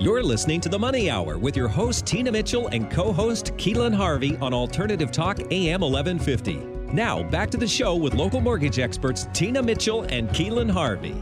You're listening to The Money Hour with your host, Tina Mitchell, and co-host, Keelan Harvey on Alternative Talk, AM 1150. Now, back to the show with local mortgage experts, Tina Mitchell and Keelan Harvey.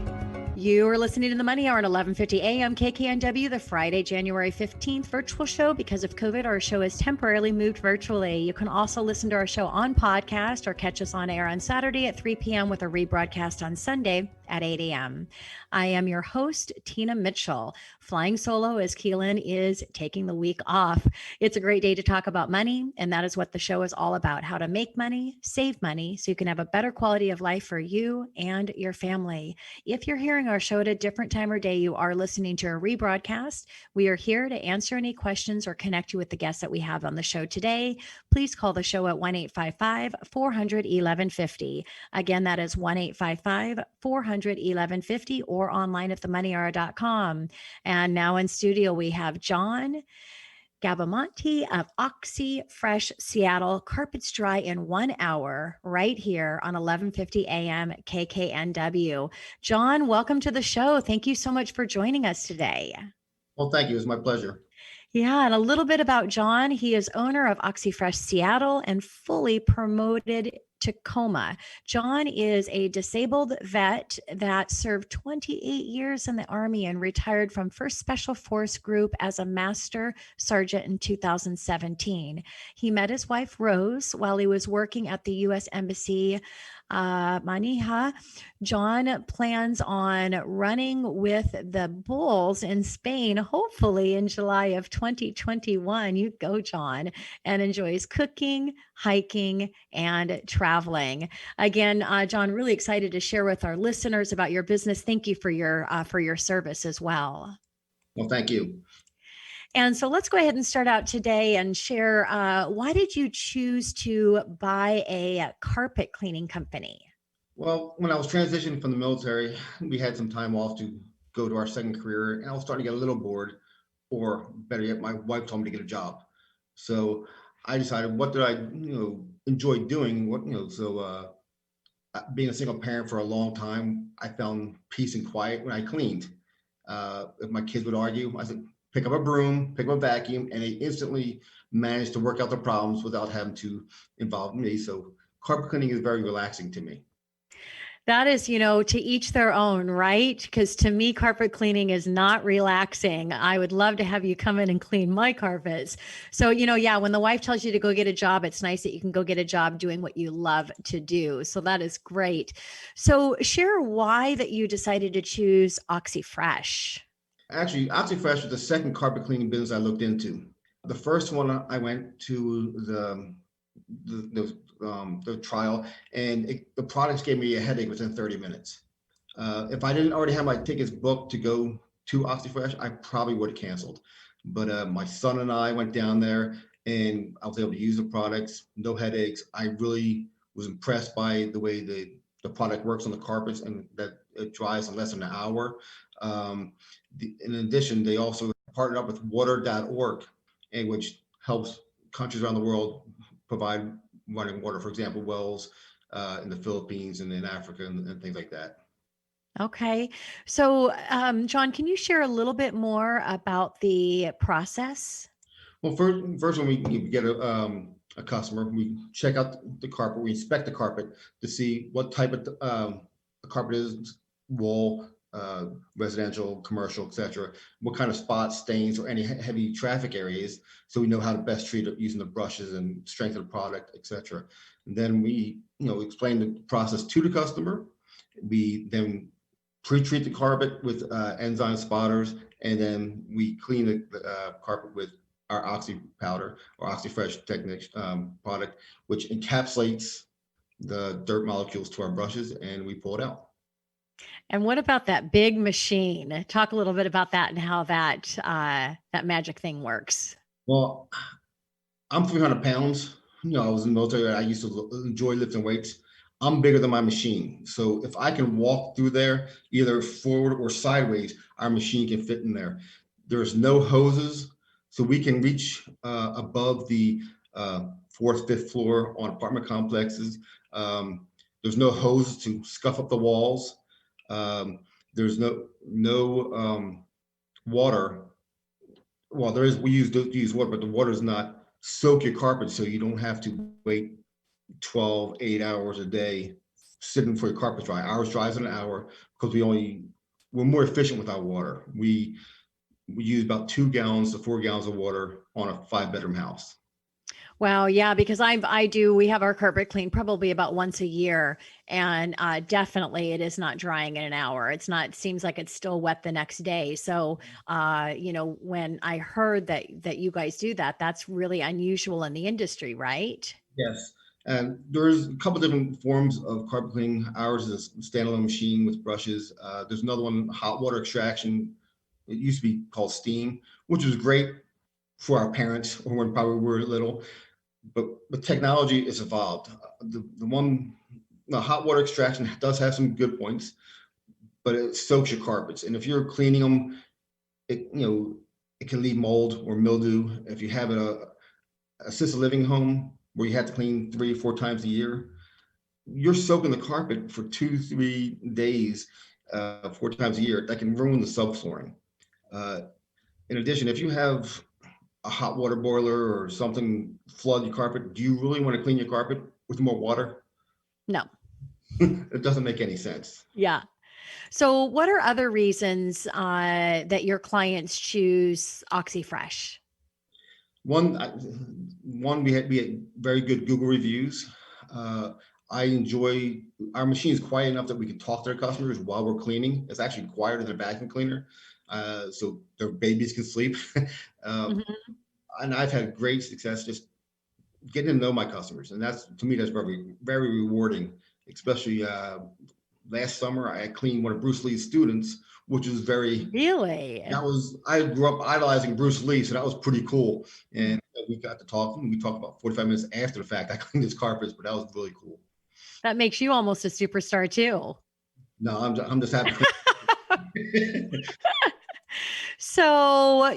You are listening to The Money Hour at 1150 AM KKNW, the Friday, January 15th virtual show. Because of COVID, our show is temporarily moved virtually. You can also listen to our show on podcast or catch us on air on Saturday at 3 p.m. with a rebroadcast on Sunday at 8 a.m. I am your host, Tina Mitchell, flying solo as Keelan is taking the week off. It's a great day to talk about money, and that is what the show is all about, how to make money, save money, so you can have a better quality of life for you and your family. If you're hearing our show at a different time or day, you are listening to a rebroadcast. We are here to answer any questions or connect you with the guests that we have on the show today. Please call the show at 1-855-400-1150. Again, that is 1-855-400-1150 or online at themoneyhour.com. And now in studio, we have John Gabbamonte of Oxy Fresh Seattle. Carpets dry in 1 hour right here on 1150 AM KKNW. John, welcome to the show. Thank you so much for joining us today. Well, thank you. It's my pleasure. Yeah, and a little bit about John. He is owner of Oxy Fresh Seattle and fully promoted Tacoma. John is a disabled vet that served 28 years in the Army and retired from 1st Special Force Group as a Master Sergeant in 2017. He met his wife, Rose, while he was working at the U.S. Embassy Manija. John plans on running with the Bulls in Spain, hopefully in July of 2021. You go, John, and enjoys cooking, hiking, and traveling. Again, John, really excited to share with our listeners about your business. Thank you for your service as well. Well, thank you. And so let's go ahead and start out today and share, why did you choose to buy a carpet cleaning company? Well, when I was transitioning from the military, we had some time off to go to our second career, and I was starting to get a little bored, or better yet, my wife told me to get a job. So I decided, what did I, enjoy doing? Being a single parent for a long time, I found peace and quiet when I cleaned. If my kids would argue, I said, pick up a broom, pick up a vacuum, and they instantly managed to work out the problems without having to involve me. So carpet cleaning is very relaxing to me. That is, to each their own, right? Because to me, carpet cleaning is not relaxing. I would love to have you come in and clean my carpets. So, when the wife tells you to go get a job, it's nice that you can go get a job doing what you love to do. So that is great. So share why that you decided to choose Oxy Fresh. Actually, Oxy Fresh was the second carpet cleaning business I looked into. The first one, I went to the trial, and the products gave me a headache within 30 minutes. If I didn't already have my tickets booked to go to Oxy Fresh, I probably would have canceled. But my son and I went down there, and I was able to use the products, no headaches. I really was impressed by the way the product works on the carpets, and that it dries in less than an hour. In addition, they also partnered up with water.org, which helps countries around the world provide running water, for example, wells in the Philippines and in Africa and things like that. Okay. So, John, can you share a little bit more about the process? Well, first when we get a customer, we check out the carpet, we inspect the carpet to see what type of the carpet is, wall, residential, commercial, etc. What kind of spots, stains, or any heavy traffic areas, so we know how to best treat it using the brushes and strength of the product, etc. And then we, explain the process to the customer. We then pre-treat the carpet with enzyme spotters, and then we clean the carpet with our Oxy powder or Oxy Fresh Technique product, which encapsulates the dirt molecules to our brushes, and we pull it out. And what about that big machine? Talk a little bit about that and how that magic thing works. Well, I'm 300 pounds. I was in the military. I used to enjoy lifting weights. I'm bigger than my machine. So if I can walk through there, either forward or sideways, our machine can fit in there. There's no hoses, so we can reach above the 4th, 5th floor on apartment complexes. There's no hose to scuff up the walls. There's no water well, we use water, but the water does not soak your carpet, so you don't have to wait 12, 8 hours a day sitting for your carpet dry. Ours dries in an hour because we're more efficient with our water. We use about 2 gallons to 4 gallons of water on a 5-bedroom house. Wow, yeah, because we have our carpet cleaned probably about once a year, and definitely it is not drying in an hour. It's not, it seems like it's still wet the next day. So, when I heard that you guys do that, that's really unusual in the industry, right? Yes. And there's a couple different forms of carpet cleaning. Ours is a standalone machine with brushes. There's another one, hot water extraction. It used to be called steam, which was great for our parents or when probably we were little. But technology has evolved. The hot water extraction does have some good points, but it soaks your carpets. And if you're cleaning them, it can leave mold or mildew. If you have a assisted living home where you have to clean 3 or 4 times a year, you're soaking the carpet for 2, 3 days, 4 times a year. That can ruin the subflooring. In addition, if you have a hot water boiler or something flood your carpet, do you really want to clean your carpet with more water? No. It doesn't make any sense. Yeah. So, what are other reasons that your clients choose OxyFresh? One, we had very good Google reviews. I enjoy our machine is quiet enough that we can talk to our customers while we're cleaning. It's actually quieter than a vacuum cleaner, so their babies can sleep. Mhm. And I've had great success just getting to know my customers, and that's to me that's very very rewarding. Especially last summer, I cleaned one of Bruce Lee's students, which was very Really? I grew up idolizing Bruce Lee, so that was pretty cool. And we got to talk. We talked about 45 minutes after the fact. I cleaned his carpets, but that was really cool. That makes you almost a superstar too. No, I'm just happy. So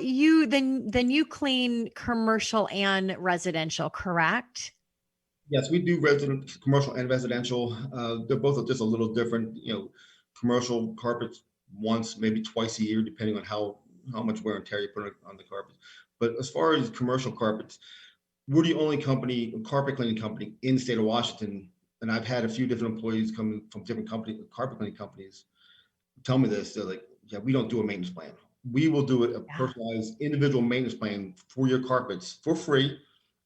then you clean commercial and residential, correct? Yes, we do commercial and residential. They're both just a little different. Commercial carpets once, maybe twice a year, depending on how much wear and tear you put on the carpet. But as far as commercial carpets, we're the only carpet cleaning company in the state of Washington. And I've had a few different employees coming from different carpet cleaning companies, tell me this. They're like, yeah, we don't do a maintenance plan. We will do a Yeah. personalized individual maintenance plan for your carpets for free.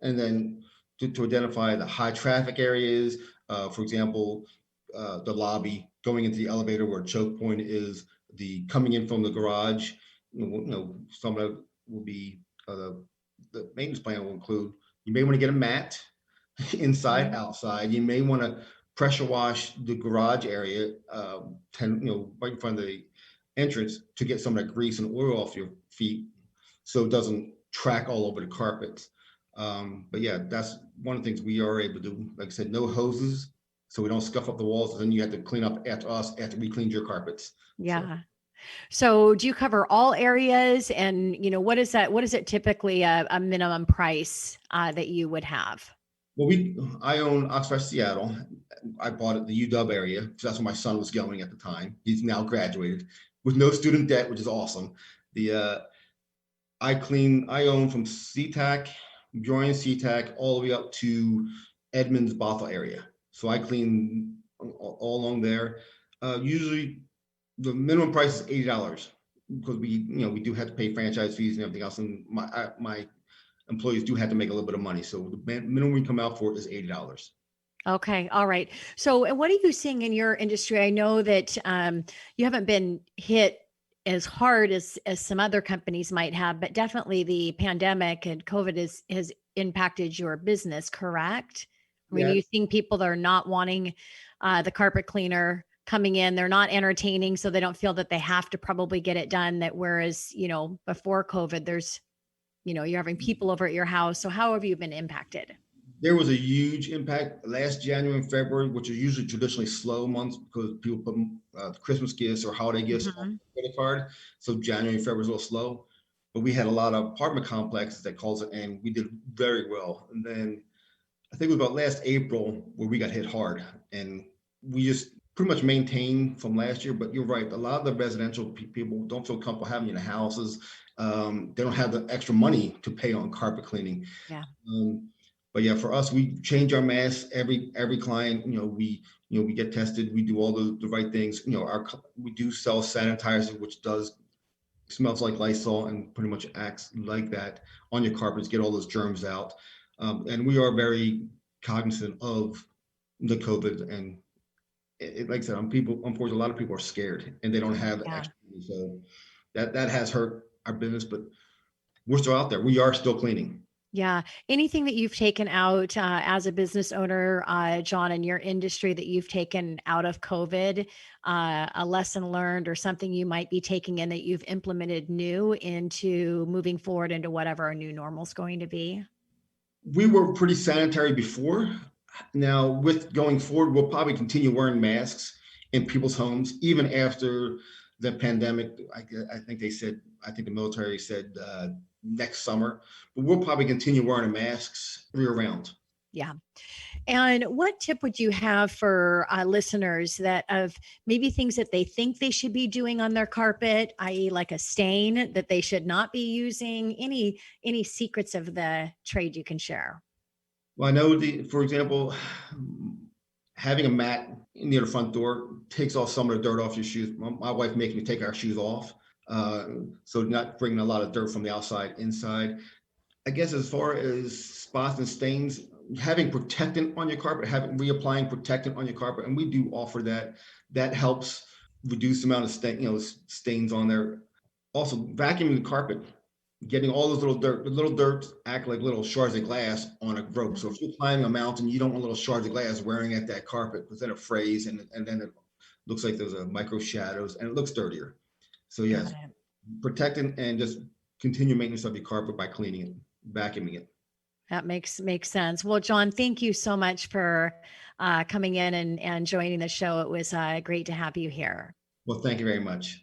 And then to identify the high traffic areas, for example, the lobby, going into the elevator where a choke point is, the coming in from the garage. Some of it will be the maintenance plan will include, you may want to get a mat inside, Mhm. outside. You may want to pressure wash the garage area, right in front of the entrance to get some of that grease and oil off your feet, so it doesn't track all over the carpets. But yeah, that's one of the things we are able to do. Like I said, no hoses, so we don't scuff up the walls. And then you have to clean up after us after we cleaned your carpets. So. Yeah. So do you cover all areas? And what is that? What is it typically a minimum price that you would have? Well, I own Oxford, Seattle. I bought it the UW area because that's where my son was going at the time. He's now graduated with no student debt, which is awesome. The I own from SeaTac, join SeaTac all the way up to Edmonds, Bothell area. So I clean all along there. Usually the minimum price is $80 because we do have to pay franchise fees and everything else. And my employees do have to make a little bit of money. So the minimum we come out for is $80. Okay. All right. So what are you seeing in your industry? I know that you haven't been hit as hard as some other companies might have, but definitely the pandemic and COVID has impacted your business, correct? I mean, are Yeah, you seeing people that are not wanting the carpet cleaner coming in? They're not entertaining, so they don't feel that they have to probably get it done. That whereas, before COVID, you're having people over at your house. So how have you been impacted? there was a huge impact last January and February, which are usually traditionally slow months because people put Christmas gifts or holiday gifts on Mhm. the credit card. So January and February was a little slow, but we had a lot of apartment complexes that calls it, and we did very well. And then I think it was about last April where we got hit hard, and we just pretty much maintained from last year, but you're right. A lot of the residential people don't feel comfortable having it in the houses. They don't have the extra money to pay on carpet cleaning. Yeah. But yeah, for us, we change our masks every client. We get tested. We do all the right things. We do sell sanitizer, which smells like Lysol and pretty much acts like that on your carpets, get all those germs out. And we are very cognizant of the COVID, and like I said, unfortunately, a lot of people are scared and they don't have the Yeah. extra. So that has hurt our business, but we're still out there. We are still cleaning. Yeah. Anything that you've taken out as a business owner, John, in your industry that you've taken out of COVID, a lesson learned or something you might be taking in that you've implemented new into moving forward into whatever our new normal is going to be? We were pretty sanitary before. Now, with going forward, we'll probably continue wearing masks in people's homes, even after the pandemic. I think the military said next summer, but we'll probably continue wearing masks year round. Yeah. And what tip would you have for listeners that of maybe things that they think they should be doing on their carpet, i.e., like a stain that they should not be using? Any secrets of the trade you can share? Well, I know for example, having a mat near the front door takes off some of the dirt off your shoes. My wife makes me take our shoes off, so not bringing a lot of dirt from the outside inside. I guess as far as spots and stains, having protectant on your carpet, reapplying protectant on your carpet, and we do offer that. That helps reduce the amount of stains on there. Also, vacuuming the carpet, getting all those little dirt act like little shards of glass on a rope. So if you're climbing a mountain, you don't want little shards of glass wearing at that carpet, because then it frays and then it looks like there's a micro shadows and it looks dirtier. So yes, protecting and just continue maintenance of your carpet by cleaning it, vacuuming it. That makes sense. Well, John, thank you so much for coming in and joining the show. It was great to have you here. Well, thank you very much.